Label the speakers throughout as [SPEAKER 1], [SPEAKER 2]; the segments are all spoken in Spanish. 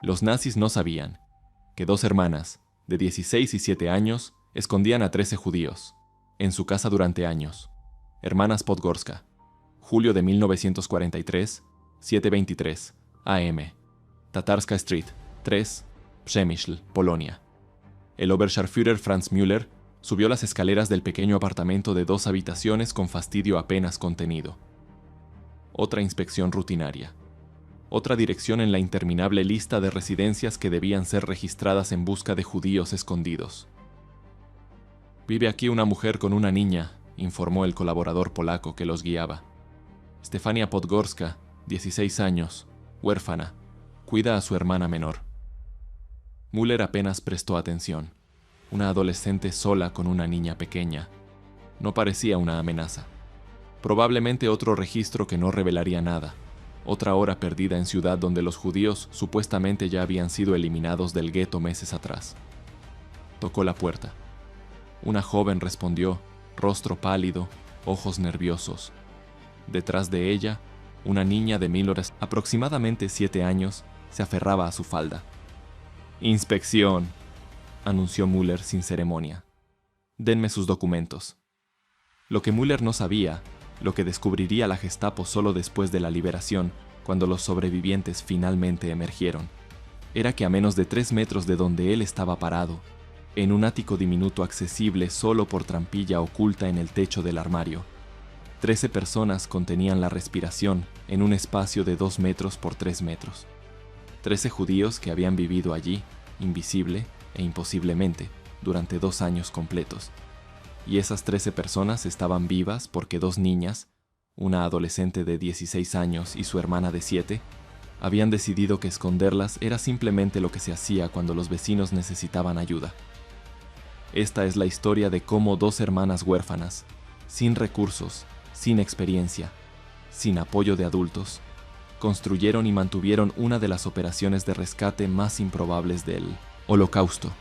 [SPEAKER 1] Los nazis no sabían que dos hermanas, de 16 y 7 años, escondían a 13 judíos en su casa durante años. Hermanas Podgorska, julio de 1943, 7:23 AM, Tatarska Street, 3, Przemyśl, Polonia. El Oberscharführer Franz Müller subió las escaleras del pequeño apartamento de 2 habitaciones con fastidio apenas contenido. Otra inspección rutinaria. Otra dirección en la interminable lista de residencias que debían ser registradas en busca de judíos escondidos. «Vive aquí una mujer con una niña», informó el colaborador polaco que los guiaba. Stefania Podgorska, 16 años, huérfana, cuida a su hermana menor. Müller apenas prestó atención. Una adolescente sola con una niña pequeña. No parecía una amenaza. Probablemente otro registro que no revelaría nada. Otra hora perdida en ciudad donde los judíos supuestamente ya habían sido eliminados del gueto meses atrás. Tocó la puerta. Una joven respondió, rostro pálido, ojos nerviosos. Detrás de ella, una niña de Müller, aproximadamente 7 años, se aferraba a su falda. «Inspección», anunció Müller sin ceremonia. «Denme sus documentos». Lo que Müller no sabía, lo que descubriría la Gestapo solo después de la liberación, cuando los sobrevivientes finalmente emergieron, era que a menos de 3 metros de donde él estaba parado, en un ático diminuto accesible solo por trampilla oculta en el techo del armario, 13 personas contenían la respiración en un espacio de 2 metros por 3 metros. 13 judíos que habían vivido allí, invisible e imposiblemente, durante 2 años completos. Y esas 13 personas estaban vivas porque 2 niñas, una adolescente de 16 años y su hermana de 7, habían decidido que esconderlas era simplemente lo que se hacía cuando los vecinos necesitaban ayuda. Esta es la historia de cómo 2 hermanas huérfanas, sin recursos, sin experiencia, sin apoyo de adultos, construyeron y mantuvieron una de las operaciones de rescate más improbables del Holocausto.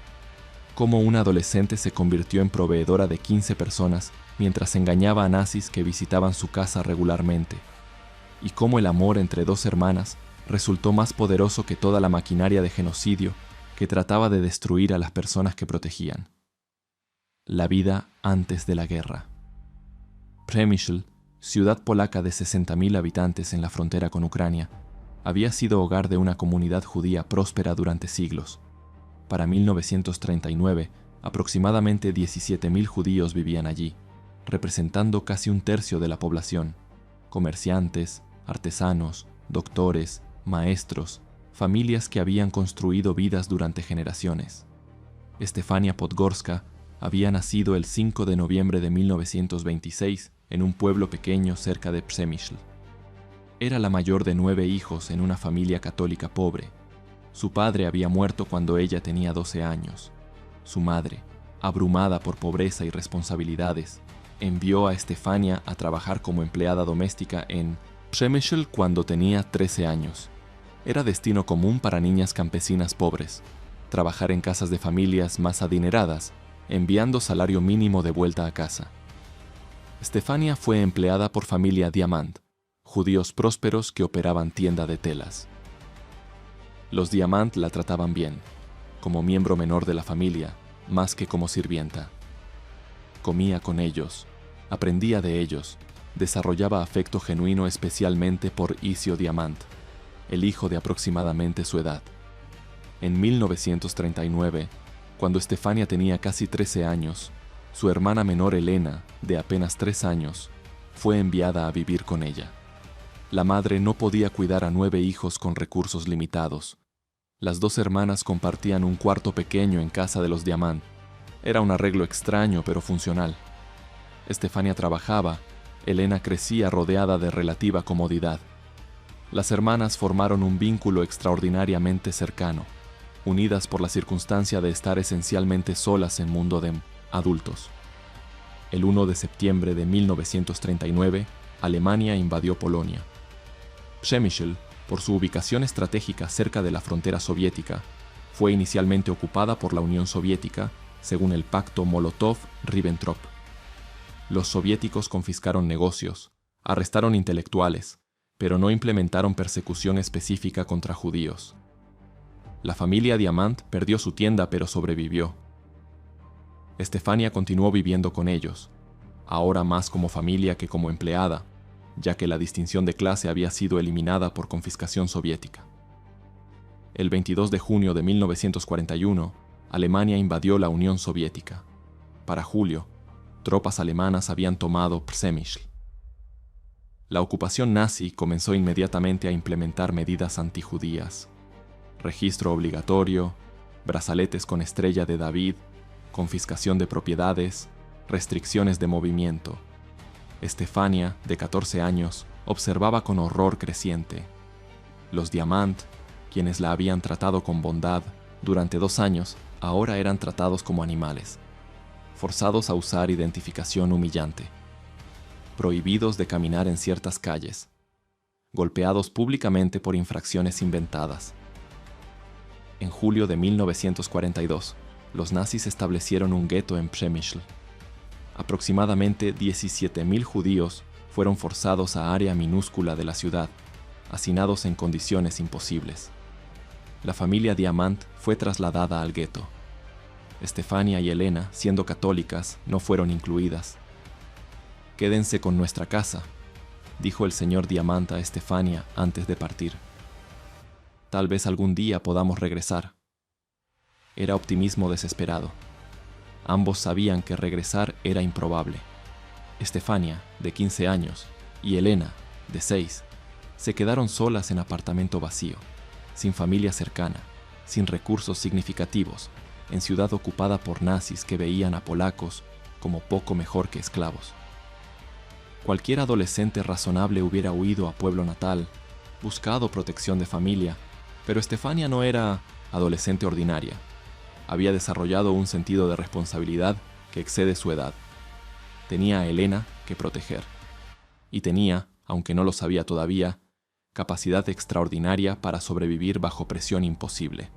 [SPEAKER 1] Cómo una adolescente se convirtió en proveedora de 15 personas mientras engañaba a nazis que visitaban su casa regularmente. Y cómo el amor entre 2 hermanas resultó más poderoso que toda la maquinaria de genocidio que trataba de destruir a las personas que protegían. La vida antes de la guerra. Przemyśl, ciudad polaca de 60.000 habitantes en la frontera con Ucrania, había sido hogar de una comunidad judía próspera durante siglos. Para 1939, aproximadamente 17.000 judíos vivían allí, representando casi 1/3 de la población. Comerciantes, artesanos, doctores, maestros, familias que habían construido vidas durante generaciones. Stefania Podgorska había nacido el 5 de noviembre de 1926 en un pueblo pequeño cerca de Przemyśl. Era la mayor de 9 hijos en una familia católica pobre. Su padre había muerto cuando ella tenía 12 años. Su madre, abrumada por pobreza y responsabilidades, envió a Stefania a trabajar como empleada doméstica en Przemyśl cuando tenía 13 años. Era destino común para niñas campesinas pobres, trabajar en casas de familias más adineradas, enviando salario mínimo de vuelta a casa. Stefania fue empleada por familia Diamant, judíos prósperos que operaban tienda de telas. Los Diamant la trataban bien, como miembro menor de la familia, más que como sirvienta. Comía con ellos, aprendía de ellos, desarrollaba afecto genuino especialmente por Isio Diamant, el hijo de aproximadamente su edad. En 1939, cuando Stefania tenía casi 13 años, su hermana menor Elena, de apenas 3 años, fue enviada a vivir con ella. La madre no podía cuidar a 9 hijos con recursos limitados. Las 2 hermanas compartían un cuarto pequeño en casa de los Diamant. Era un arreglo extraño pero funcional. Stefania trabajaba, Elena crecía rodeada de relativa comodidad. Las hermanas formaron un vínculo extraordinariamente cercano, unidas por la circunstancia de estar esencialmente solas en mundo de adultos. El 1 de septiembre de 1939, Alemania invadió Polonia. Przemyśl, por su ubicación estratégica cerca de la frontera soviética, fue inicialmente ocupada por la Unión Soviética, según el pacto Molotov-Ribbentrop. Los soviéticos confiscaron negocios, arrestaron intelectuales, pero no implementaron persecución específica contra judíos. La familia Diamant perdió su tienda pero sobrevivió. Estefania continuó viviendo con ellos, ahora más como familia que como empleada, ya que la distinción de clase había sido eliminada por confiscación soviética. El 22 de junio de 1941, Alemania invadió la Unión Soviética. Para julio, tropas alemanas habían tomado Przemyśl. La ocupación nazi comenzó inmediatamente a implementar medidas antijudías: registro obligatorio, brazaletes con estrella de David, confiscación de propiedades, restricciones de movimiento. Estefania, de 14 años, observaba con horror creciente. Los Diamant, quienes la habían tratado con bondad durante 2 años, ahora eran tratados como animales, forzados a usar identificación humillante, prohibidos de caminar en ciertas calles, golpeados públicamente por infracciones inventadas. En julio de 1942, los nazis establecieron un gueto en Przemyśl. Aproximadamente 17.000 judíos fueron forzados a área minúscula de la ciudad, hacinados en condiciones imposibles. La familia Diamant fue trasladada al gueto. Estefania y Elena, siendo católicas, no fueron incluidas. «Quédense con nuestra casa», dijo el señor Diamant a Estefania antes de partir. «Tal vez algún día podamos regresar». Era optimismo desesperado. Ambos sabían que regresar era improbable. Estefania, de 15 años, y Elena, de 6, se quedaron solas en apartamento vacío, sin familia cercana, sin recursos significativos, en ciudad ocupada por nazis que veían a polacos como poco mejor que esclavos. Cualquier adolescente razonable hubiera huido a pueblo natal, buscado protección de familia, pero Estefania no era adolescente ordinaria. Había desarrollado un sentido de responsabilidad que excede su edad. Tenía a Elena que proteger. Y tenía, aunque no lo sabía todavía, capacidad extraordinaria para sobrevivir bajo presión imposible.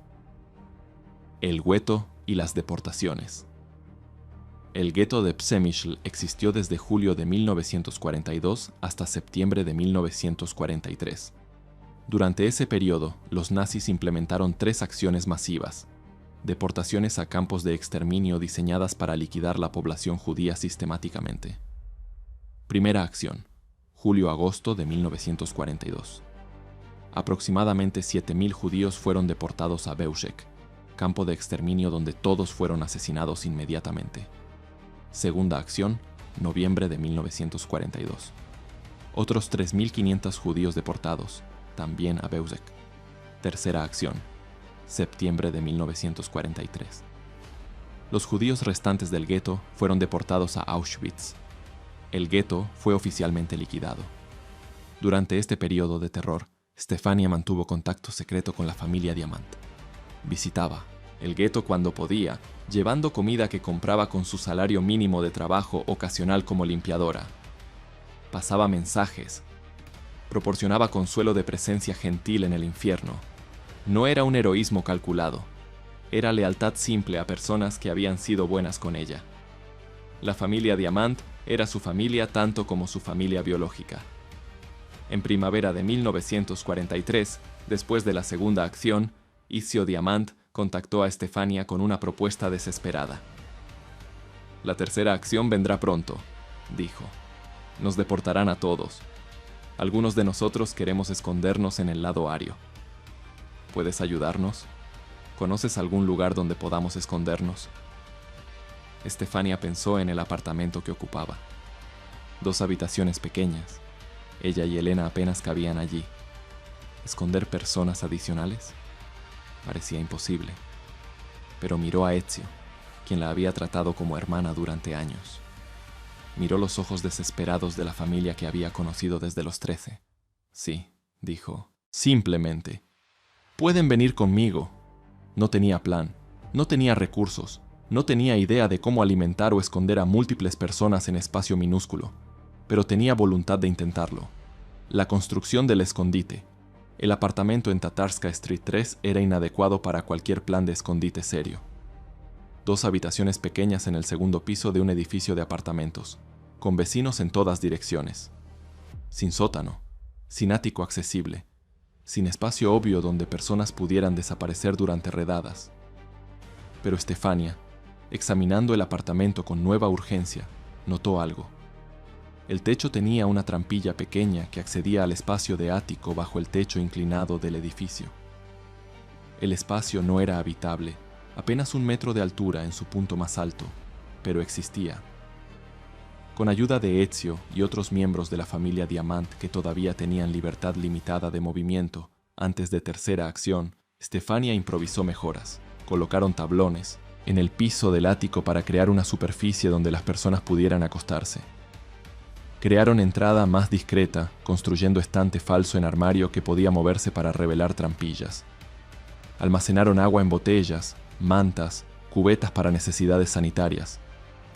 [SPEAKER 1] El gueto y las deportaciones. El gueto de Przemyśl existió desde julio de 1942 hasta septiembre de 1943. Durante ese periodo, los nazis implementaron 3 acciones masivas: deportaciones a campos de exterminio diseñadas para liquidar la población judía sistemáticamente. Primera acción, julio-agosto de 1942. Aproximadamente 7.000 judíos fueron deportados a Bełżec, campo de exterminio donde todos fueron asesinados inmediatamente. Segunda acción, noviembre de 1942. Otros 3.500 judíos deportados, también a Bełżec. Tercera acción, septiembre de 1943. Los judíos restantes del gueto fueron deportados a Auschwitz. El gueto fue oficialmente liquidado. Durante este periodo de terror, Estefania mantuvo contacto secreto con la familia Diamant. Visitaba el gueto cuando podía, llevando comida que compraba con su salario mínimo de trabajo ocasional como limpiadora. Pasaba mensajes. Proporcionaba consuelo de presencia gentil en el infierno. No era un heroísmo calculado. Era lealtad simple a personas que habían sido buenas con ella. La familia Diamant era su familia tanto como su familia biológica. En primavera de 1943, después de la segunda acción, Izio Diamant contactó a Estefania con una propuesta desesperada. «La tercera acción vendrá pronto», dijo. «Nos deportarán a todos. Algunos de nosotros queremos escondernos en el lado ario. ¿Puedes ayudarnos? ¿Conoces algún lugar donde podamos escondernos?» Estefania pensó en el apartamento que ocupaba. 2 habitaciones pequeñas. Ella y Elena apenas cabían allí. ¿Esconder personas adicionales? Parecía imposible. Pero miró a Ezio, quien la había tratado como hermana durante años. Miró los ojos desesperados de la familia que había conocido desde los 13. «Sí», dijo, «simplemente. Pueden venir conmigo». No tenía plan, no tenía recursos, no tenía idea de cómo alimentar o esconder a múltiples personas en espacio minúsculo, pero tenía voluntad de intentarlo. La construcción del escondite. El apartamento en Tatarska Street 3 era inadecuado para cualquier plan de escondite serio. 2 habitaciones pequeñas en el segundo piso de un edificio de apartamentos, con vecinos en todas direcciones. Sin sótano, sin ático accesible, sin espacio obvio donde personas pudieran desaparecer durante redadas. Pero Estefania, examinando el apartamento con nueva urgencia, notó algo. El techo tenía una trampilla pequeña que accedía al espacio de ático bajo el techo inclinado del edificio. El espacio no era habitable, apenas 1 metro de altura en su punto más alto, pero existía. Con ayuda de Ezio y otros miembros de la familia Diamant que todavía tenían libertad limitada de movimiento, antes de tercera acción, Estefania improvisó mejoras. Colocaron tablones en el piso del ático para crear una superficie donde las personas pudieran acostarse. Crearon entrada más discreta, construyendo estante falso en armario que podía moverse para revelar trampillas. Almacenaron agua en botellas, mantas, cubetas para necesidades sanitarias.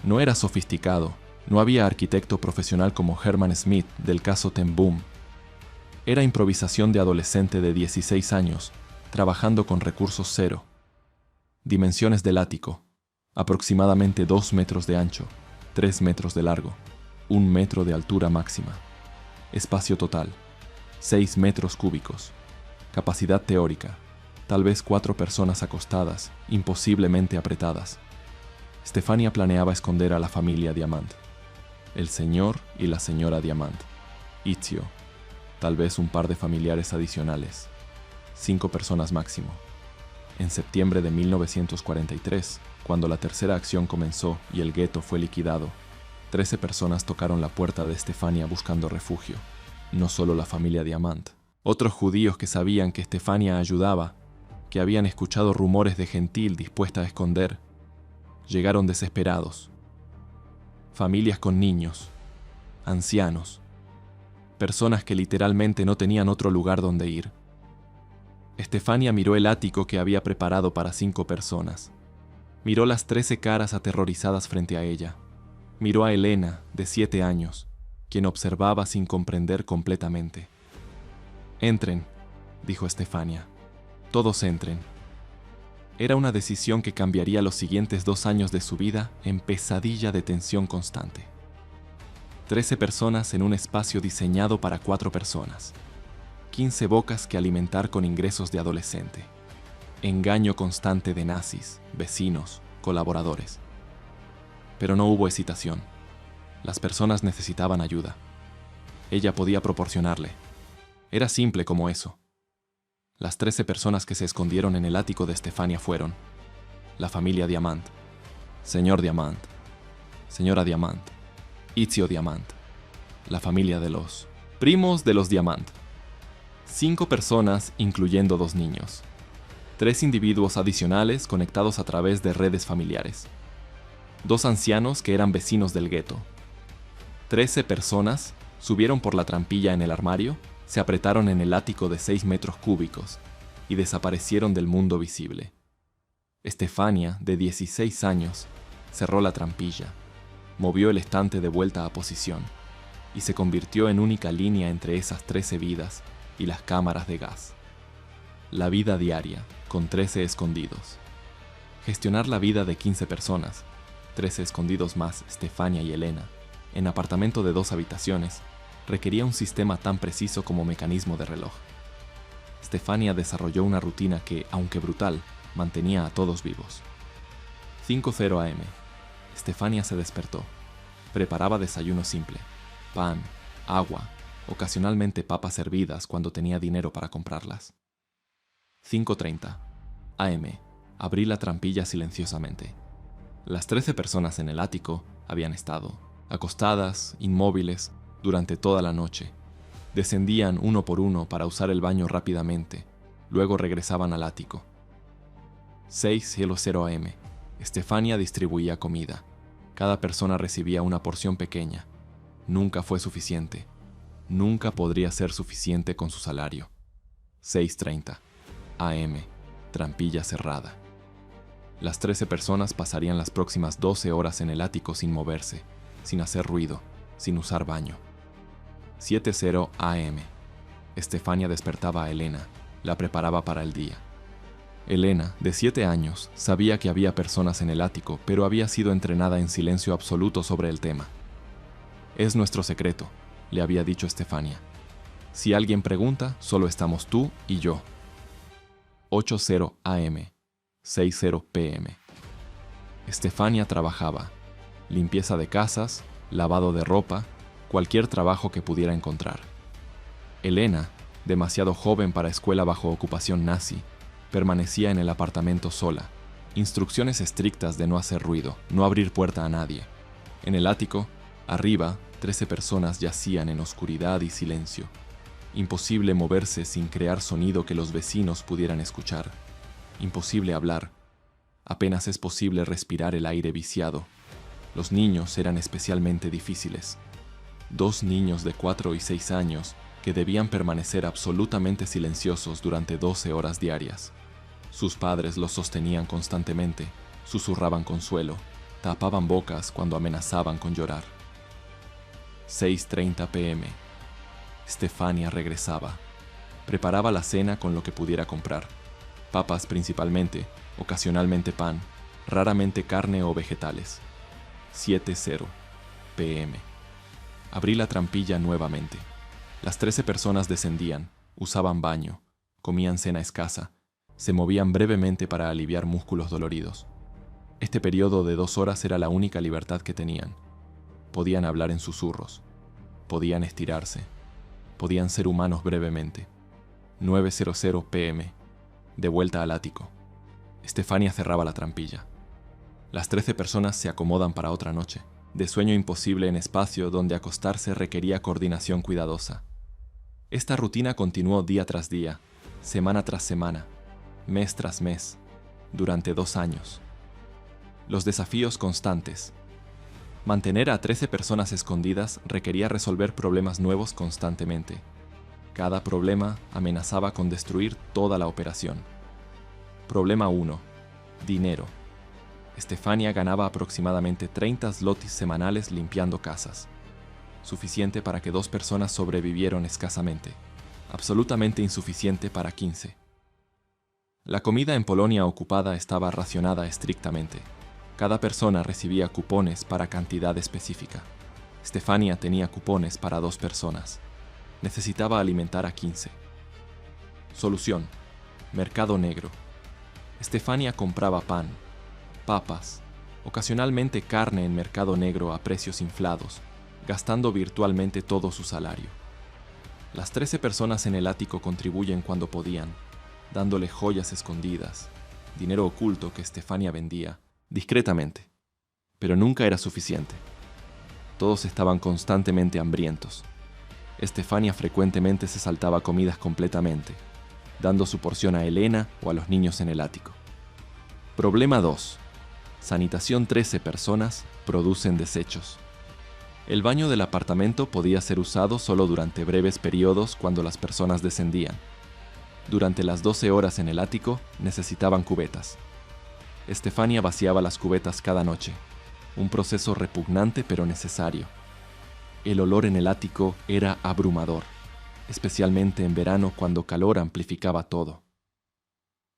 [SPEAKER 1] No era sofisticado. No había arquitecto profesional como Herman Smith del caso Ten Boom. Era improvisación de adolescente de 16 años, trabajando con recursos cero. Dimensiones del ático: aproximadamente 2 metros de ancho, 3 metros de largo, 1 metro de altura máxima. Espacio total: 6 metros cúbicos. Capacidad teórica: tal vez 4 personas acostadas, imposiblemente apretadas. Estefania planeaba esconder a la familia Diamant. El señor y la señora Diamant, Ezio, tal vez un par de familiares adicionales, 5 personas máximo. En septiembre de 1943, cuando la tercera acción comenzó y el gueto fue liquidado, 13 personas tocaron la puerta de Estefania buscando refugio. No solo la familia Diamant. Otros judíos que sabían que Estefania ayudaba, que habían escuchado rumores de gentil dispuesta a esconder, llegaron desesperados. Familias con niños, ancianos, personas que literalmente no tenían otro lugar donde ir. Estefania miró el ático que había preparado para 5 personas. Miró las 13 caras aterrorizadas frente a ella. Miró a Elena, de 7 años, quien observaba sin comprender completamente. «Entren», dijo Estefania. «Todos entren». Era una decisión que cambiaría los siguientes 2 años de su vida en pesadilla de tensión constante. 13 personas en un espacio diseñado para 4 personas. 15 bocas que alimentar con ingresos de adolescente. Engaño constante de nazis, vecinos, colaboradores. Pero no hubo hesitación. Las personas necesitaban ayuda. Ella podía proporcionarle. Era simple como eso. Las 13 personas que se escondieron en el ático de Estefania fueron: la familia Diamant, señor Diamant, señora Diamant, Ezio Diamant, la familia de los primos de los Diamant. 5 personas, incluyendo 2 niños. 3 individuos adicionales conectados a través de redes familiares. 2 ancianos que eran vecinos del gueto. 13 personas subieron por la trampilla en el armario, se apretaron en el ático de 6 metros cúbicos y desaparecieron del mundo visible. Estefania, de 16 años, cerró la trampilla, movió el estante de vuelta a posición y se convirtió en única línea entre esas 13 vidas y las cámaras de gas. La vida diaria, con 13 escondidos. Gestionar la vida de 15 personas, 13 escondidos más Estefania y Elena, en apartamento de 2 habitaciones, requería un sistema tan preciso como mecanismo de reloj. Estefania desarrolló una rutina que, aunque brutal, mantenía a todos vivos. 5:00 am. Estefania se despertó. Preparaba desayuno simple: pan, agua, ocasionalmente papas hervidas cuando tenía dinero para comprarlas. 5:30 am. Abrí la trampilla silenciosamente. Las 13 personas en el ático habían estado, acostadas, inmóviles, durante toda la noche. Descendían uno por uno para usar el baño rápidamente, luego regresaban al ático. 6:00 am. Estefania distribuía comida. Cada persona recibía una porción pequeña. Nunca fue suficiente. Nunca podría ser suficiente con su salario. 6:30 am. Trampilla cerrada. Las 13 personas pasarían las próximas 12 horas en el ático sin moverse, sin hacer ruido, sin usar baño. 7:00 am. Estefania despertaba a Elena, la preparaba para el día. Elena, de 7 años, sabía que había personas en el ático, pero había sido entrenada en silencio absoluto sobre el tema. «Es nuestro secreto», le había dicho Estefania. Si alguien pregunta, solo estamos tú y yo. 8:00 AM, 6:00 PM. Estefania trabajaba. Limpieza de casas, lavado de ropa, cualquier trabajo que pudiera encontrar. Elena, demasiado joven para escuela bajo ocupación nazi, permanecía en el apartamento sola. Instrucciones estrictas de no hacer ruido, no abrir puerta a nadie. En el ático, arriba, 13 personas yacían en oscuridad y silencio. Imposible moverse sin crear sonido que los vecinos pudieran escuchar. Imposible hablar. Apenas es posible respirar el aire viciado. Los niños eran especialmente difíciles. 2 niños de 4 y 6 años que debían permanecer absolutamente silenciosos durante 12 horas diarias. Sus padres los sostenían constantemente, susurraban consuelo, tapaban bocas cuando amenazaban con llorar. 6:30 PM. Estefania regresaba. Preparaba la cena con lo que pudiera comprar. Papas principalmente, ocasionalmente pan, raramente carne o vegetales. 7:00 PM. Abrí la trampilla nuevamente. Las 13 personas descendían, usaban baño, comían cena escasa, se movían brevemente para aliviar músculos doloridos. Este periodo de 2 horas era la única libertad que tenían. Podían hablar en susurros, podían estirarse, podían ser humanos brevemente. 9:00 PM. De vuelta al ático. Estefania cerraba la trampilla. Las 13 personas se acomodan para otra noche, de sueño imposible en espacio donde acostarse requería coordinación cuidadosa. Esta rutina continuó día tras día, semana tras semana, mes tras mes, durante 2 años. Los desafíos constantes. Mantener a 13 personas escondidas requería resolver problemas nuevos constantemente. Cada problema amenazaba con destruir toda la operación. Problema 1. Dinero. Estefania ganaba aproximadamente 30 zlotys semanales limpiando casas. Suficiente para que 2 personas sobrevivieran escasamente. Absolutamente insuficiente para 15. La comida en Polonia ocupada estaba racionada estrictamente. Cada persona recibía cupones para cantidad específica. Estefania tenía cupones para 2 personas. Necesitaba alimentar a 15. Solución. Mercado negro. Estefania compraba pan, papas, ocasionalmente carne en mercado negro a precios inflados, gastando virtualmente todo su salario. Las 13 personas en el ático contribuyen cuando podían, dándole joyas escondidas, dinero oculto que Estefania vendía, discretamente, pero nunca era suficiente. Todos estaban constantemente hambrientos. Estefania frecuentemente se saltaba comidas completamente, dando su porción a Elena o a los niños en el ático. Problema 2. Sanitación. 13 personas producen desechos. El baño del apartamento podía ser usado solo durante breves periodos cuando las personas descendían. Durante las 12 horas en el ático necesitaban cubetas. Estefania vaciaba las cubetas cada noche, un proceso repugnante pero necesario. El olor en el ático era abrumador, especialmente en verano cuando calor amplificaba todo.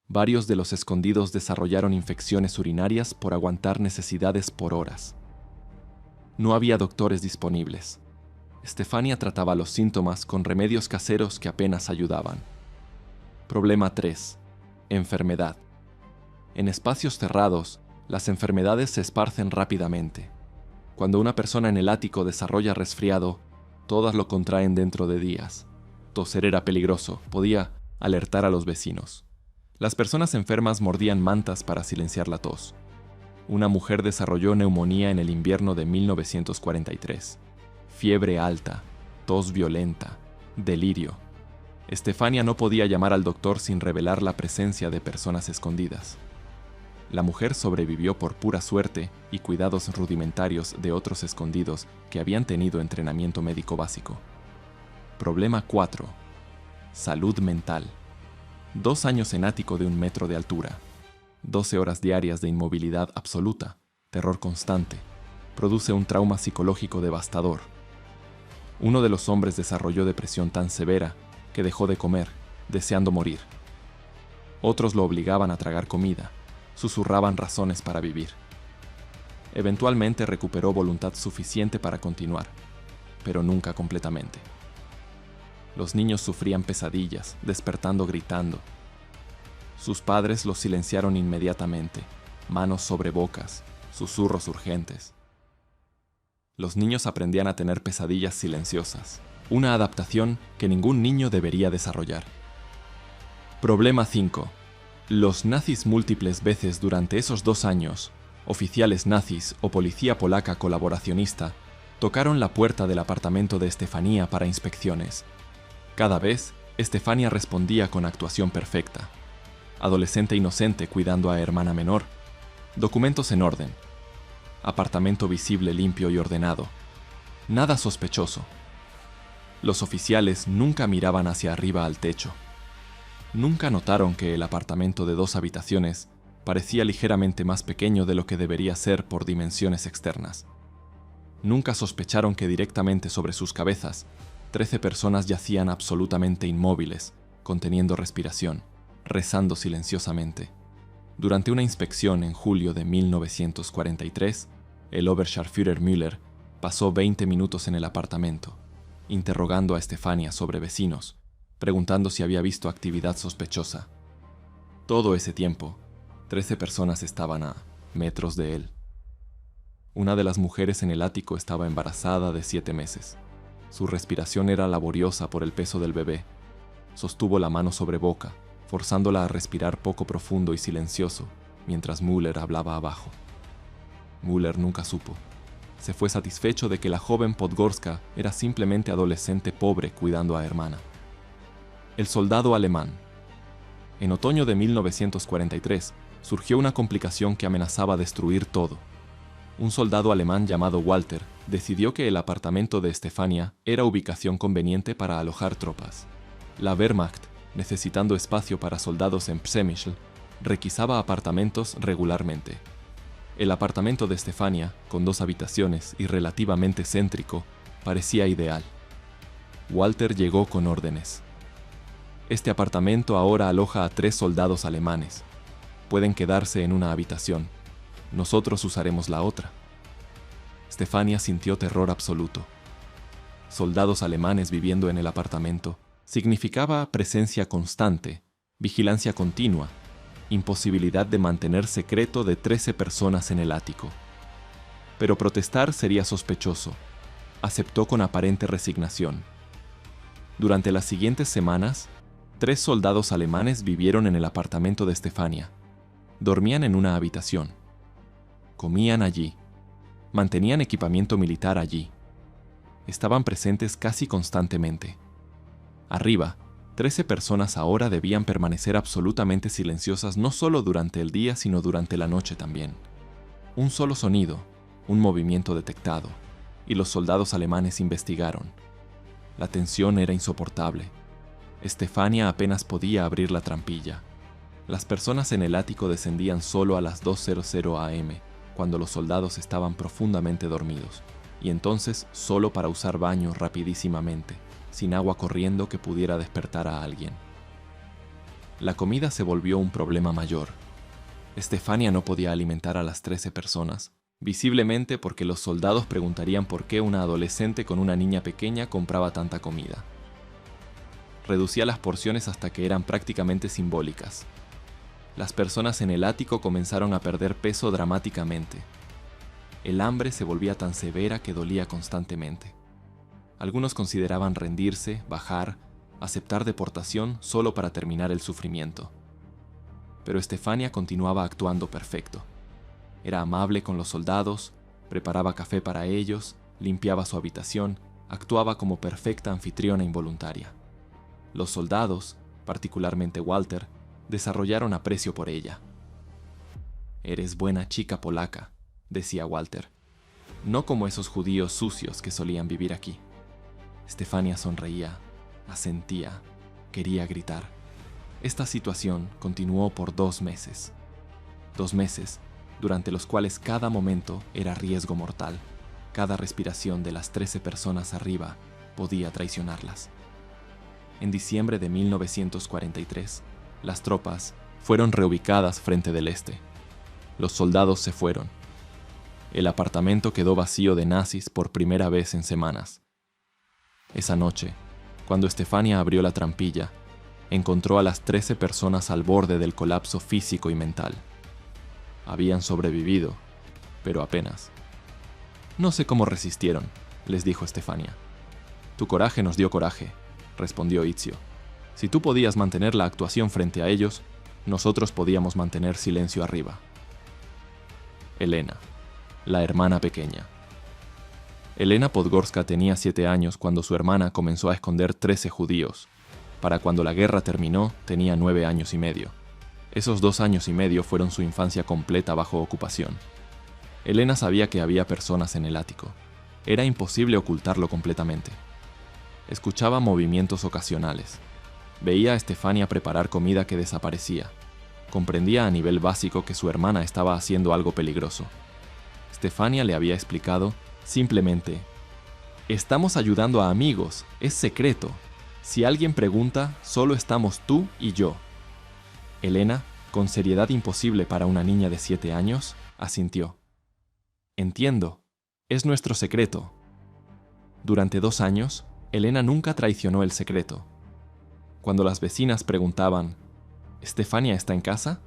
[SPEAKER 1] Varios de los escondidos desarrollaron infecciones urinarias por aguantar necesidades por horas. No había doctores disponibles. Estefania trataba los síntomas con remedios caseros que apenas ayudaban. Problema 3. Enfermedad. En espacios cerrados, las enfermedades se esparcen rápidamente. Cuando una persona en el ático desarrolla resfriado, todas lo contraen dentro de días. Toser era peligroso, podía alertar a los vecinos. Las personas enfermas mordían mantas para silenciar la tos. Una mujer desarrolló neumonía en el invierno de 1943. Fiebre alta, tos violenta, delirio. Estefania no podía llamar al doctor sin revelar la presencia de personas escondidas. La mujer sobrevivió por pura suerte y cuidados rudimentarios de otros escondidos que habían tenido entrenamiento médico básico. Problema 4. Salud mental. 2 años en ático de 1 metro de altura. 12 horas diarias de inmovilidad absoluta, terror constante. Produce un trauma psicológico devastador. Uno de los hombres desarrolló depresión tan severa que dejó de comer, deseando morir. Otros lo obligaban a tragar comida, susurraban razones para vivir. Eventualmente recuperó voluntad suficiente para continuar, pero nunca completamente. Los niños sufrían pesadillas, despertando gritando. Sus padres los silenciaron inmediatamente, manos sobre bocas, susurros urgentes. Los niños aprendían a tener pesadillas silenciosas, una adaptación que ningún niño debería desarrollar. Problema 5. Los nazis múltiples veces durante esos 2 años, oficiales nazis o policía polaca colaboracionista, tocaron la puerta del apartamento de Estefanía para inspecciones. Cada vez, Estefania respondía con actuación perfecta. Adolescente inocente cuidando a hermana menor. Documentos en orden. Apartamento visible, limpio y ordenado. Nada sospechoso. Los oficiales nunca miraban hacia arriba al techo. Nunca notaron que el apartamento de 2 habitaciones parecía ligeramente más pequeño de lo que debería ser por dimensiones externas. Nunca sospecharon que directamente sobre sus cabezas 13 personas yacían absolutamente inmóviles, conteniendo respiración, rezando silenciosamente. Durante una inspección en julio de 1943, el Oberscharführer Müller pasó 20 minutos en el apartamento, interrogando a Estefania sobre vecinos, preguntando si había visto actividad sospechosa. Todo ese tiempo, 13 personas estaban a metros de él. Una de las mujeres en el ático estaba embarazada de 7 meses. Su respiración era laboriosa por el peso del bebé. Sostuvo la mano sobre boca, forzándola a respirar poco profundo y silencioso, mientras Müller hablaba abajo. Müller nunca supo. Se fue satisfecho de que la joven Podgorska era simplemente adolescente pobre cuidando a hermana. El soldado alemán. En otoño de 1943 surgió una complicación que amenazaba destruir todo. Un soldado alemán llamado Walter decidió que el apartamento de Estefania era ubicación conveniente para alojar tropas. La Wehrmacht, necesitando espacio para soldados en Przemyśl, requisaba apartamentos regularmente. El apartamento de Estefania, con 2 habitaciones y relativamente céntrico, parecía ideal. Walter llegó con órdenes. Este apartamento ahora aloja a 3 soldados alemanes. Pueden quedarse en una habitación. Nosotros usaremos la otra. Estefania sintió terror absoluto. Soldados alemanes viviendo en el apartamento significaba presencia constante, vigilancia continua, imposibilidad de mantener secreto de 13 personas en el ático. Pero protestar sería sospechoso. Aceptó con aparente resignación. Durante las siguientes semanas, 3 soldados alemanes vivieron en el apartamento de Estefania. Dormían en una habitación. Comían allí. Mantenían equipamiento militar allí. Estaban presentes casi constantemente. Arriba, 13 personas ahora debían permanecer absolutamente silenciosas no solo durante el día, sino durante la noche también. Un solo sonido, un movimiento detectado, y los soldados alemanes investigaron. La tensión era insoportable. Estefania apenas podía abrir la trampilla. Las personas en el ático descendían solo a las 2:00 am, cuando los soldados estaban profundamente dormidos, y entonces solo para usar baño rapidísimamente, sin agua corriendo que pudiera despertar a alguien. La comida se volvió un problema mayor. Estefania no podía alimentar a las 13 personas, visiblemente porque los soldados preguntarían por qué una adolescente con una niña pequeña compraba tanta comida. Reducía las porciones hasta que eran prácticamente simbólicas. Las personas en el ático comenzaron a perder peso dramáticamente. El hambre se volvía tan severa que dolía constantemente. Algunos consideraban rendirse, bajar, aceptar deportación solo para terminar el sufrimiento. Pero Estefania continuaba actuando perfecto. Era amable con los soldados, preparaba café para ellos, limpiaba su habitación, actuaba como perfecta anfitriona involuntaria. Los soldados, particularmente Walter, desarrollaron aprecio por ella. «Eres buena chica polaca», decía Walter, «no como esos judíos sucios que solían vivir aquí». Estefania sonreía, asentía, quería gritar. Esta situación continuó por 2 meses. 2 meses, durante los cuales cada momento era riesgo mortal. Cada respiración de las 13 personas arriba podía traicionarlas. En diciembre de 1943, las tropas fueron reubicadas frente del este. Los soldados se fueron. El apartamento quedó vacío de nazis por primera vez en semanas. Esa noche, Cuando Estefania abrió la trampilla, encontró a las 13 personas al borde del colapso físico y mental. Habían sobrevivido, pero apenas. «No sé cómo resistieron», les dijo Estefania. «Tu coraje nos dio coraje», respondió Ezio. «Si tú podías mantener la actuación frente a ellos, nosotros podíamos mantener silencio arriba». Elena, la hermana pequeña. Elena Podgorska tenía 7 años cuando su hermana comenzó a esconder 13 judíos. Para cuando la guerra terminó, tenía 9 años y medio. Esos 2 años y medio fueron su infancia completa bajo ocupación. Elena sabía que había personas en el ático. Era imposible ocultarlo completamente. Escuchaba movimientos ocasionales. Veía a Estefania preparar comida que desaparecía. Comprendía a nivel básico que su hermana estaba haciendo algo peligroso. Estefania le había explicado simplemente: «Estamos ayudando a amigos, es secreto. Si alguien pregunta, solo estamos tú y yo». Elena, con seriedad imposible para una niña de 7 años, asintió. «Entiendo, es nuestro secreto». Durante 2 años, Elena nunca traicionó el secreto. Cuando las vecinas preguntaban: «¿Estefania está en casa?»,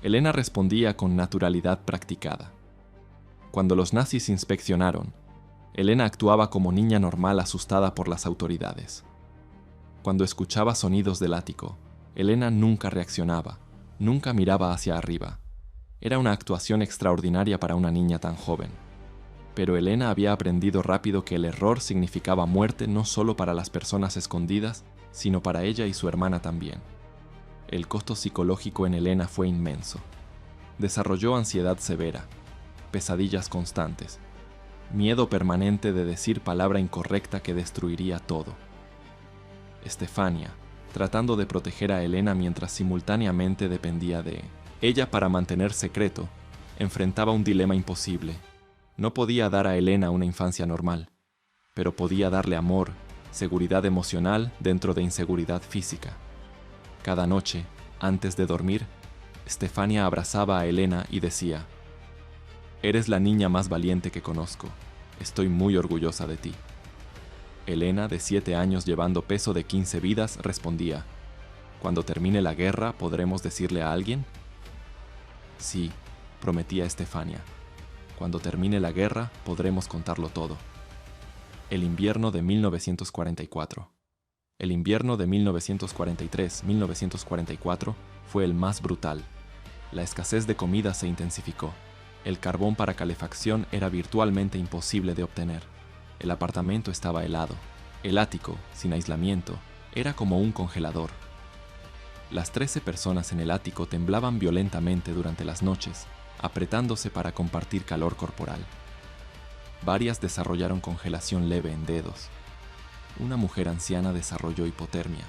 [SPEAKER 1] Elena respondía con naturalidad practicada. Cuando los nazis inspeccionaron, Elena actuaba como niña normal asustada por las autoridades. Cuando escuchaba sonidos del ático, Elena nunca reaccionaba, nunca miraba hacia arriba. Era una actuación extraordinaria para una niña tan joven. Pero Elena había aprendido rápido que el error significaba muerte no solo para las personas escondidas, sino para ella y su hermana también. El costo psicológico en Elena fue inmenso. Desarrolló ansiedad severa, pesadillas constantes, miedo permanente de decir palabra incorrecta que destruiría todo. Estefania, tratando de proteger a Elena mientras simultáneamente dependía de ella para mantener secreto, enfrentaba un dilema imposible. No podía dar a Elena una infancia normal, pero podía darle amor, seguridad emocional dentro de inseguridad física. Cada noche, antes de dormir, Estefania abrazaba a Elena y decía: «Eres la niña más valiente que conozco. Estoy muy orgullosa de ti». Elena, de 7 años llevando peso de 15 vidas, respondía: «¿Cuando termine la guerra, podremos decirle a alguien?». «Sí», prometía Estefania. «Cuando termine la guerra, podremos contarlo todo». El invierno de 1944. El invierno de 1943-1944 fue el más brutal. La escasez de comida se intensificó. El carbón para calefacción era virtualmente imposible de obtener. El apartamento estaba helado. El ático, sin aislamiento, era como un congelador. Las 13 personas en el ático temblaban violentamente durante las noches, apretándose para compartir calor corporal. Varias desarrollaron congelación leve en dedos. Una mujer anciana desarrolló hipotermia.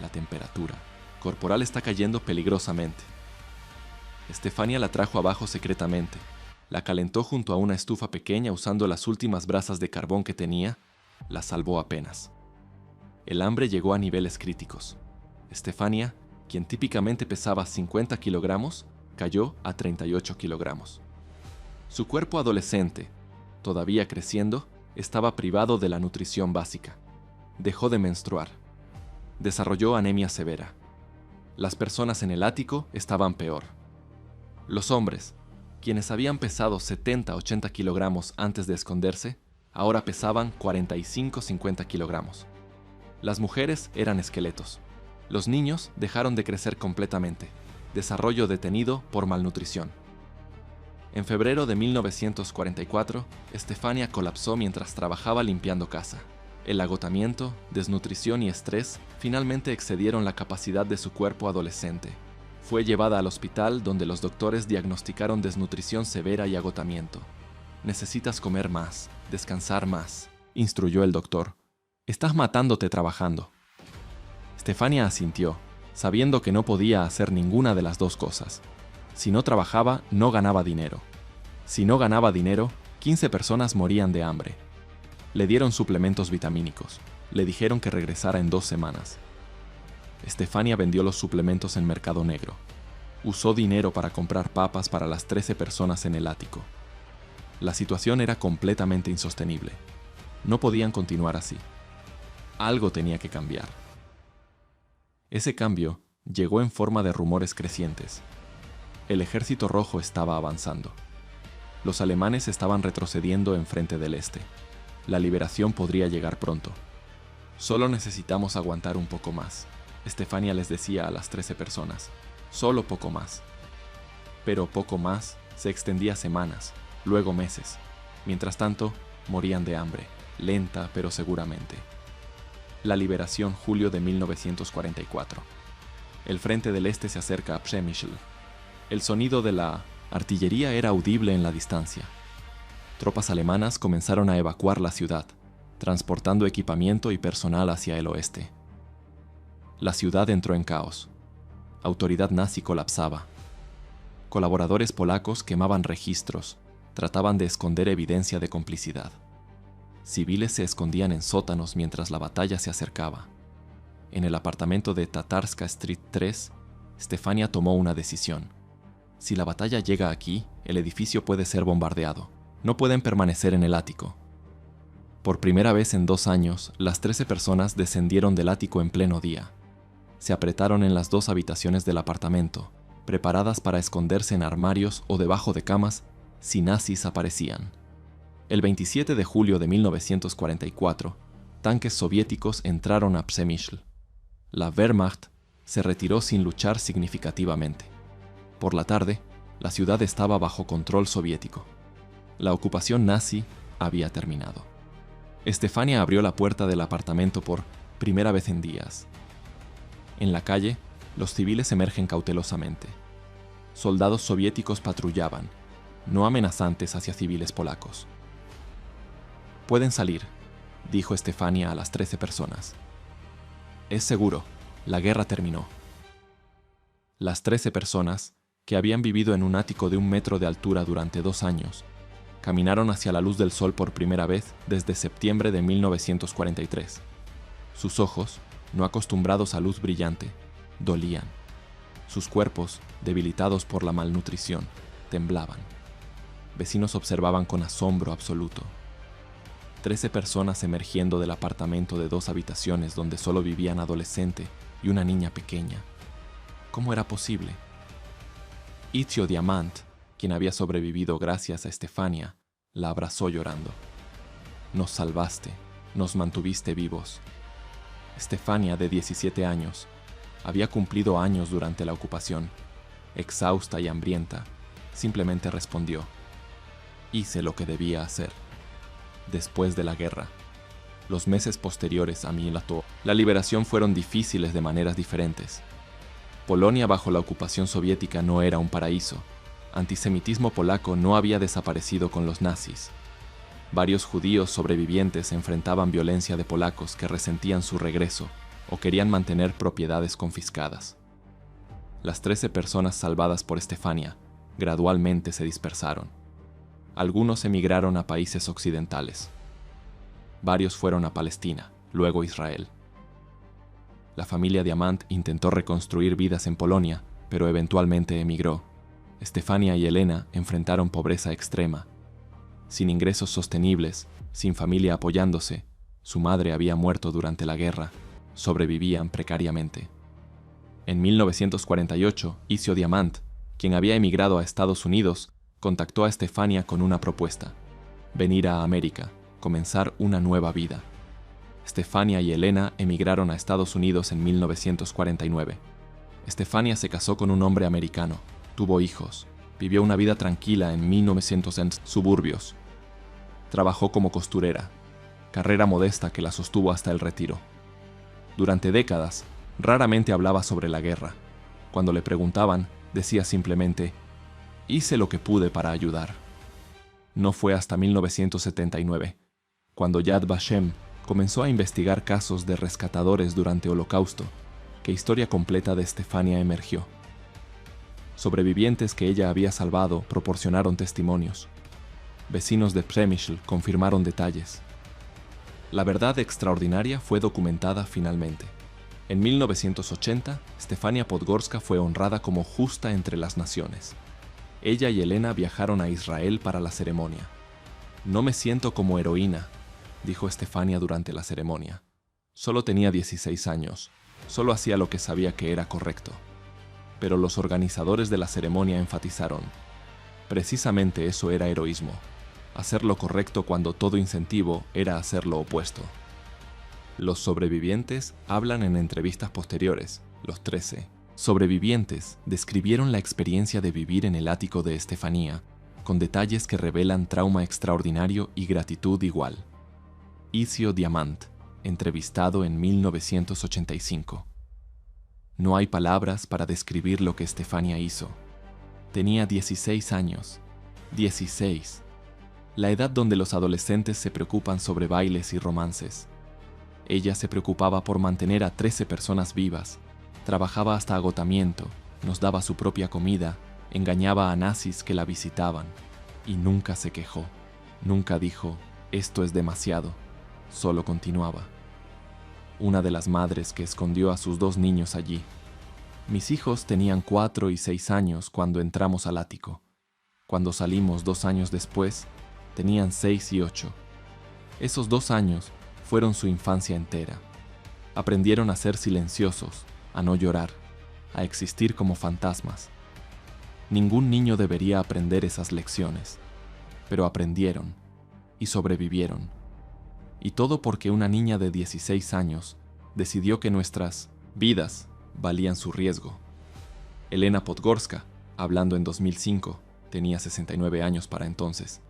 [SPEAKER 1] La temperatura corporal está cayendo peligrosamente. Estefania la trajo abajo secretamente. La calentó junto a una estufa pequeña usando las últimas brasas de carbón que tenía. La salvó apenas. El hambre llegó a niveles críticos. Estefania, quien típicamente pesaba 50 kilogramos, cayó a 38 kilogramos. Su cuerpo adolescente, todavía creciendo, estaba privado de la nutrición básica. Dejó de menstruar. Desarrolló anemia severa. Las personas en el ático estaban peor. Los hombres, quienes habían pesado 70-80 kilogramos antes de esconderse, ahora pesaban 45-50 kilogramos. Las mujeres eran esqueletos. Los niños dejaron de crecer completamente. Desarrollo detenido por malnutrición. En febrero de 1944, Estefania colapsó mientras trabajaba limpiando casa. El agotamiento, desnutrición y estrés finalmente excedieron la capacidad de su cuerpo adolescente. Fue llevada al hospital donde los doctores diagnosticaron desnutrición severa y agotamiento. «Necesitas comer más, descansar más», instruyó el doctor. «Estás matándote trabajando». Estefania asintió, sabiendo que no podía hacer ninguna de las dos cosas. Si no trabajaba, no ganaba dinero. Si no ganaba dinero, 15 personas morían de hambre. Le dieron suplementos vitamínicos. Le dijeron que regresara en 2 semanas. Estefania vendió los suplementos en mercado negro. Usó dinero para comprar papas para las 13 personas en el ático. La situación era completamente insostenible. No podían continuar así. Algo tenía que cambiar. Ese cambio llegó en forma de rumores crecientes. El ejército rojo estaba avanzando. Los alemanes estaban retrocediendo en frente del este. La liberación podría llegar pronto. Solo necesitamos aguantar un poco más, Estefania les decía a las 13 personas. Solo poco más. Pero poco más se extendía semanas, luego meses. Mientras tanto, morían de hambre, lenta pero seguramente. La liberación, julio de 1944. El frente del este se acerca a Przemyśl. El sonido de la artillería era audible en la distancia. Tropas alemanas comenzaron a evacuar la ciudad, transportando equipamiento y personal hacia el oeste. La ciudad entró en caos. Autoridad nazi colapsaba. Colaboradores polacos quemaban registros, trataban de esconder evidencia de complicidad. Civiles se escondían en sótanos mientras la batalla se acercaba. En el apartamento de Tatarska Street 3, Stefania tomó una decisión. Si la batalla llega aquí, el edificio puede ser bombardeado. No pueden permanecer en el ático. Por primera vez en 2 años, las 13 personas descendieron del ático en pleno día. Se apretaron en las 2 habitaciones del apartamento, preparadas para esconderse en armarios o debajo de camas si nazis aparecían. El 27 de julio de 1944, tanques soviéticos entraron a Przemyśl. La Wehrmacht se retiró sin luchar significativamente. Por la tarde, la ciudad estaba bajo control soviético. La ocupación nazi había terminado. Estefania abrió la puerta del apartamento por primera vez en días. En la calle, los civiles emergen cautelosamente. Soldados soviéticos patrullaban, no amenazantes hacia civiles polacos. «Pueden salir», dijo Estefania a las 13 personas. «Es seguro, la guerra terminó». Las 13 personas, que habían vivido en un ático de 1 metro de altura durante 2 años, caminaron hacia la luz del sol por primera vez desde septiembre de 1943. Sus ojos, no acostumbrados a luz brillante, dolían. Sus cuerpos, debilitados por la malnutrición, temblaban. Vecinos observaban con asombro absoluto. 13 personas emergiendo del apartamento de 2 habitaciones donde solo vivían adolescente y una niña pequeña. ¿Cómo era posible? Ezio Diamant, quien había sobrevivido gracias a Estefania, la abrazó llorando. «Nos salvaste, nos mantuviste vivos». Estefania, de 17 años, había cumplido años durante la ocupación. Exhausta y hambrienta, simplemente respondió: «Hice lo que debía hacer». Después de la guerra, los meses posteriores a la liberación fueron difíciles de maneras diferentes. Polonia bajo la ocupación soviética no era un paraíso. Antisemitismo polaco no había desaparecido con los nazis. Varios judíos sobrevivientes enfrentaban violencia de polacos que resentían su regreso o querían mantener propiedades confiscadas. Las 13 personas salvadas por Estefania gradualmente se dispersaron. Algunos emigraron a países occidentales. Varios fueron a Palestina, luego Israel. La familia Diamant intentó reconstruir vidas en Polonia, pero eventualmente emigró. Estefania y Elena enfrentaron pobreza extrema. Sin ingresos sostenibles, sin familia apoyándose, su madre había muerto durante la guerra, sobrevivían precariamente. En 1948, Ezio Diamant, quien había emigrado a Estados Unidos, contactó a Estefania con una propuesta: venir a América, comenzar una nueva vida. Estefania y Elena emigraron a Estados Unidos en 1949. Estefania se casó con un hombre americano, tuvo hijos, vivió una vida tranquila en 1900 en suburbios. Trabajó como costurera, carrera modesta que la sostuvo hasta el retiro. Durante décadas, raramente hablaba sobre la guerra. Cuando le preguntaban, decía simplemente: «Hice lo que pude para ayudar». No fue hasta 1979, cuando Yad Vashem comenzó a investigar casos de rescatadores durante el Holocausto, que historia completa de Estefania emergió. Sobrevivientes que ella había salvado proporcionaron testimonios. Vecinos de Przemyśl confirmaron detalles. La verdad extraordinaria fue documentada finalmente. En 1980, Stefania Podgorska fue honrada como justa entre las naciones. Ella y Elena viajaron a Israel para la ceremonia. «No me siento como heroína», dijo Estefania durante la ceremonia. Solo tenía 16 años, solo hacía lo que sabía que era correcto. Pero los organizadores de la ceremonia enfatizaron: precisamente eso era heroísmo, hacer lo correcto cuando todo incentivo era hacer lo opuesto. Los sobrevivientes hablan en entrevistas posteriores, los 13. Sobrevivientes describieron la experiencia de vivir en el ático de Estefanía, con detalles que revelan trauma extraordinario y gratitud igual. Icio Diamant, entrevistado en 1985. No hay palabras para describir lo que Estefanía hizo. Tenía 16 años. 16. La edad donde los adolescentes se preocupan sobre bailes y romances. Ella se preocupaba por mantener a 13 personas vivas, trabajaba hasta agotamiento, nos daba su propia comida, engañaba a nazis que la visitaban, y nunca se quejó, nunca dijo: esto es demasiado, solo continuaba. Una de las madres que escondió a sus 2 niños allí. Mis hijos tenían 4 y 6 años cuando entramos al ático. Cuando salimos 2 años después, tenían 6 y 8. Esos 2 años fueron su infancia entera. Aprendieron a ser silenciosos, a no llorar, a existir como fantasmas. Ningún niño debería aprender esas lecciones, pero aprendieron y sobrevivieron. Y todo porque una niña de 16 años decidió que nuestras vidas valían su riesgo. Elena Podgorska, hablando en 2005, tenía 69 años para entonces.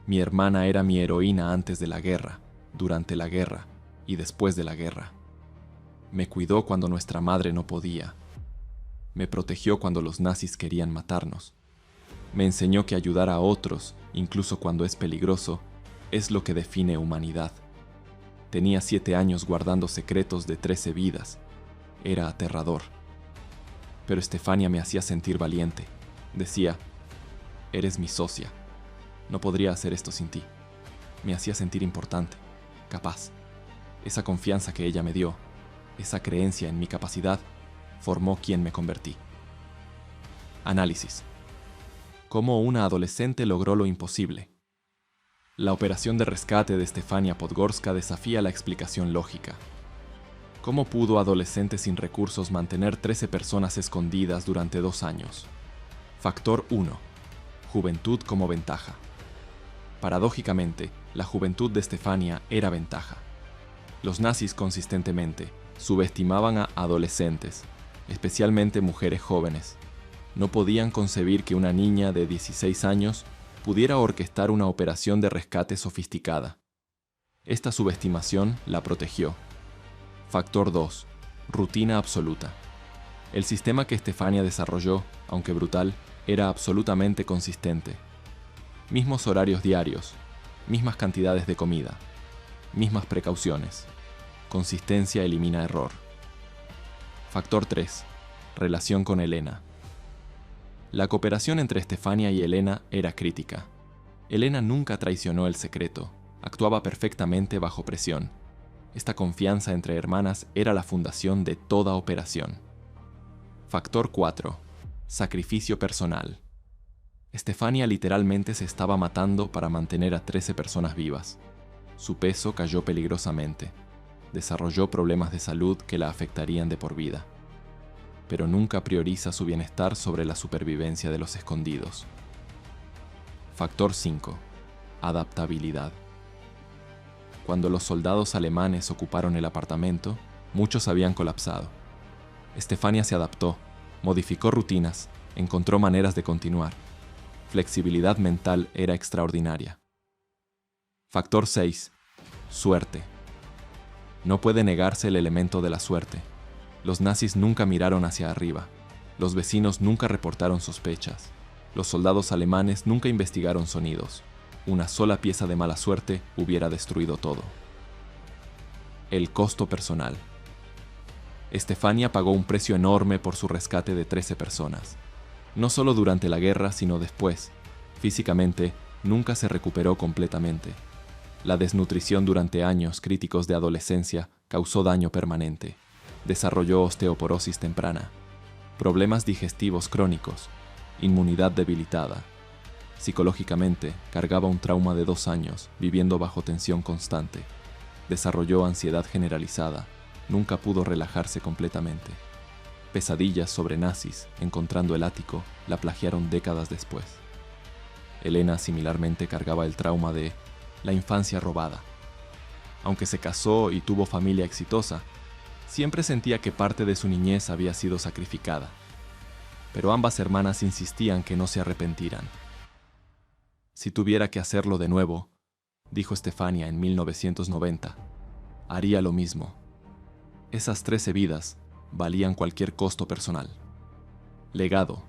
[SPEAKER 1] Mi hermana era mi heroína antes de la guerra, durante la guerra y después de la guerra. Me cuidó cuando nuestra madre no podía. Me protegió cuando los nazis querían matarnos. Me enseñó que ayudar a otros, incluso cuando es peligroso, es lo que define humanidad. Tenía 7 años guardando secretos de 13 vidas. Era aterrador. Pero Estefanía me hacía sentir valiente. Decía: eres mi socia. No podría hacer esto sin ti. Me hacía sentir importante, capaz. Esa confianza que ella me dio, esa creencia en mi capacidad, formó quien me convertí. Análisis. ¿Cómo una adolescente logró lo imposible? La operación de rescate de Estefanía Podgorska desafía la explicación lógica. ¿Cómo pudo adolescente sin recursos mantener 13 personas escondidas durante 2 años? Factor 1. Juventud como ventaja. Paradójicamente, la juventud de Estefanía era ventaja. Los nazis consistentemente subestimaban a adolescentes, especialmente mujeres jóvenes. No podían concebir que una niña de 16 años pudiera orquestar una operación de rescate sofisticada. Esta subestimación la protegió. Factor 2. Rutina absoluta. El sistema que Estefanía desarrolló, aunque brutal, era absolutamente consistente. Mismos horarios diarios, mismas cantidades de comida, mismas precauciones. Consistencia elimina error. Factor 3. Relación con Elena. La cooperación entre Estefanía y Elena era crítica. Elena nunca traicionó el secreto, actuaba perfectamente bajo presión. Esta confianza entre hermanas era la fundación de toda operación. Factor 4. Sacrificio personal. Estefanía literalmente se estaba matando para mantener a 13 personas vivas. Su peso cayó peligrosamente. Desarrolló problemas de salud que la afectarían de por vida. Pero nunca prioriza su bienestar sobre la supervivencia de los escondidos. Factor 5. Adaptabilidad. Cuando los soldados alemanes ocuparon el apartamento, muchos habían colapsado. Estefanía se adaptó, modificó rutinas, encontró maneras de continuar. Flexibilidad mental era extraordinaria. Factor 6. Suerte. No puede negarse el elemento de la suerte. Los nazis nunca miraron hacia arriba. Los vecinos nunca reportaron sospechas. Los soldados alemanes nunca investigaron sonidos. Una sola pieza de mala suerte hubiera destruido todo. El costo personal. Estefanía pagó un precio enorme por su rescate de 13 personas. No solo durante la guerra, sino después. Físicamente, nunca se recuperó completamente. La desnutrición durante años críticos de adolescencia causó daño permanente. Desarrolló osteoporosis temprana, problemas digestivos crónicos, inmunidad debilitada. Psicológicamente, cargaba un trauma de 2 años, viviendo bajo tensión constante. Desarrolló ansiedad generalizada. Nunca pudo relajarse completamente. Pesadillas sobre nazis, encontrando el ático, la plagiaron décadas después. Elena similarmente cargaba el trauma de la infancia robada. Aunque se casó y tuvo familia exitosa, siempre sentía que parte de su niñez había sido sacrificada. Pero ambas hermanas insistían que no se arrepentiran. Si tuviera que hacerlo de nuevo, dijo Stefania en 1990, haría lo mismo. Esas 13 vidas valían cualquier costo personal. Legado.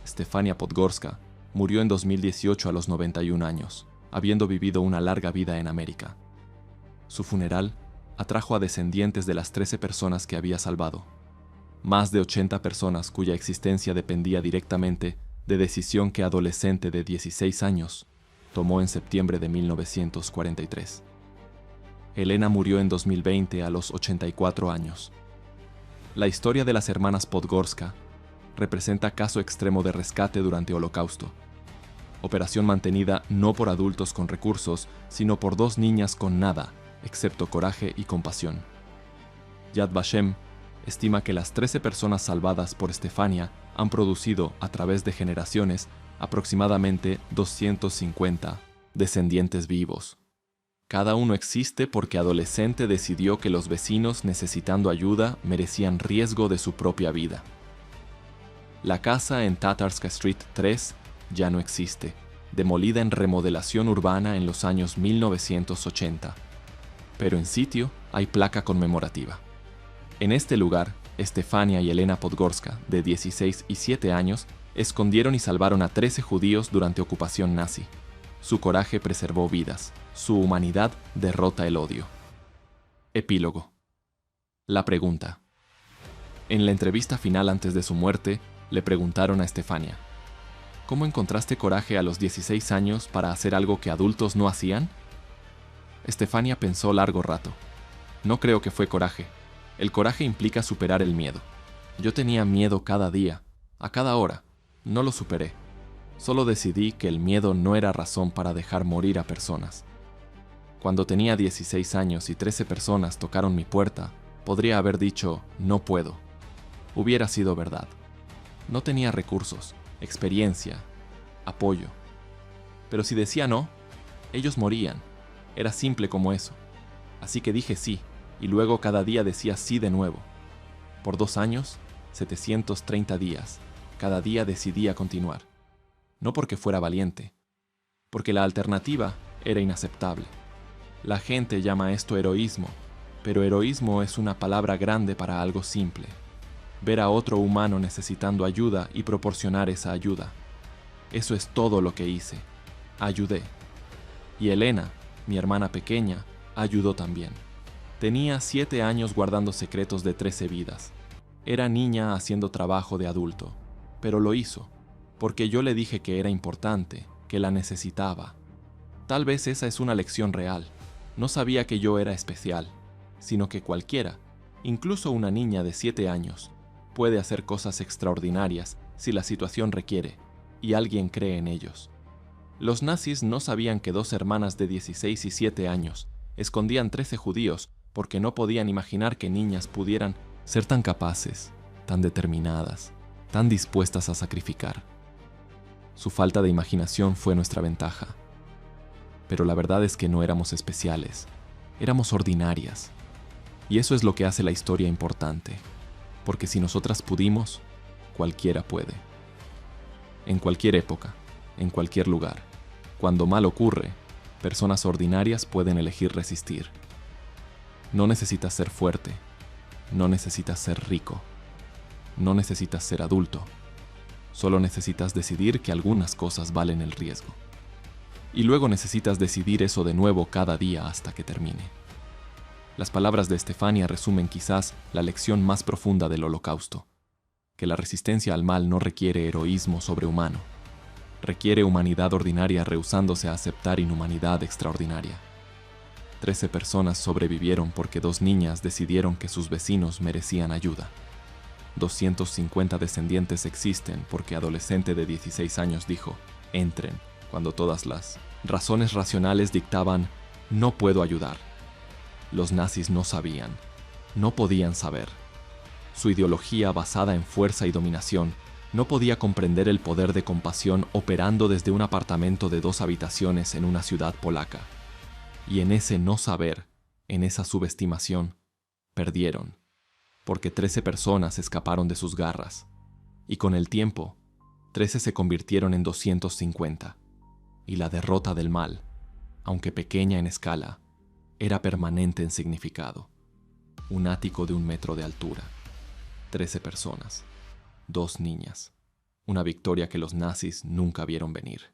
[SPEAKER 1] Stefania Podgorska murió en 2018 a los 91 años, habiendo vivido una larga vida en América. Su funeral atrajo a descendientes de las 13 personas que había salvado. Más de 80 personas cuya existencia dependía directamente de decisión que adolescente de 16 años tomó en septiembre de 1943. Elena murió en 2020 a los 84 años. La historia de las hermanas Podgorska representa caso extremo de rescate durante Holocausto. Operación mantenida no por adultos con recursos, sino por dos niñas con nada, excepto coraje y compasión. Yad Vashem estima que las 13 personas salvadas por Stefania han producido, a través de generaciones, aproximadamente 250 descendientes vivos. Cada uno existe porque adolescente decidió que los vecinos necesitando ayuda merecían riesgo de su propia vida. La casa en Tatarska Street 3 ya no existe, demolida en remodelación urbana en los años 1980. Pero en sitio hay placa conmemorativa. En este lugar, Stefania y Elena Podgorska, de 16 y 7 años, escondieron y salvaron a 13 judíos durante ocupación nazi. Su coraje preservó vidas. Su humanidad derrota el odio. Epílogo. La pregunta. En la entrevista final antes de su muerte, le preguntaron a Stefania: ¿cómo encontraste coraje a los 16 años para hacer algo que adultos no hacían? Stefania pensó largo rato. No creo que fue coraje. El coraje implica superar el miedo. Yo tenía miedo cada día, a cada hora. No lo superé. Solo decidí que el miedo no era razón para dejar morir a personas. Cuando tenía 16 años y 13 personas tocaron mi puerta, podría haber dicho, no puedo. Hubiera sido verdad. No tenía recursos, experiencia, apoyo. Pero si decía no, ellos morían. Era simple como eso. Así que dije sí, y luego cada día decía sí de nuevo. Por 2 años, 730 días, cada día decidía continuar. No porque fuera valiente, porque la alternativa era inaceptable. La gente llama esto heroísmo, pero heroísmo es una palabra grande para algo simple. Ver a otro humano necesitando ayuda y proporcionar esa ayuda. Eso es todo lo que hice. Ayudé. Y Elena, mi hermana pequeña, ayudó también. Tenía 7 años guardando secretos de 13 vidas. Era niña haciendo trabajo de adulto, pero lo hizo, porque yo le dije que era importante, que la necesitaba. Tal vez esa es una lección real. No sabía que yo era especial, sino que cualquiera, incluso una niña de 7 años, puede hacer cosas extraordinarias si la situación requiere, y alguien cree en ellos. Los nazis no sabían que 2 hermanas de 16 y 7 años escondían 13 judíos porque no podían imaginar que niñas pudieran ser tan capaces, tan determinadas, tan dispuestas a sacrificar. Su falta de imaginación fue nuestra ventaja. Pero la verdad es que no éramos especiales, éramos ordinarias. Y eso es lo que hace la historia importante, porque si nosotras pudimos, cualquiera puede. En cualquier época, en cualquier lugar, cuando mal ocurre, personas ordinarias pueden elegir resistir. No necesitas ser fuerte, no necesitas ser rico, no necesitas ser adulto. Solo necesitas decidir que algunas cosas valen el riesgo. Y luego necesitas decidir eso de nuevo cada día hasta que termine. Las palabras de Stefania resumen quizás la lección más profunda del Holocausto, que la resistencia al mal no requiere heroísmo sobrehumano, requiere humanidad ordinaria rehusándose a aceptar inhumanidad extraordinaria. 13 personas sobrevivieron porque 2 niñas decidieron que sus vecinos merecían ayuda. 250 descendientes existen porque adolescente de 16 años dijo, entren, cuando todas las razones racionales dictaban, no puedo ayudar. Los nazis no sabían, no podían saber. Su ideología basada en fuerza y dominación no podía comprender el poder de compasión operando desde un apartamento de 2 habitaciones en una ciudad polaca. Y en ese no saber, en esa subestimación, perdieron, porque 13 personas escaparon de sus garras, y con el tiempo, 13 se convirtieron en 250, y la derrota del mal, aunque pequeña en escala, era permanente en significado. Un ático de 1 metro de altura, 13 personas, 2 niñas, una victoria que los nazis nunca vieron venir.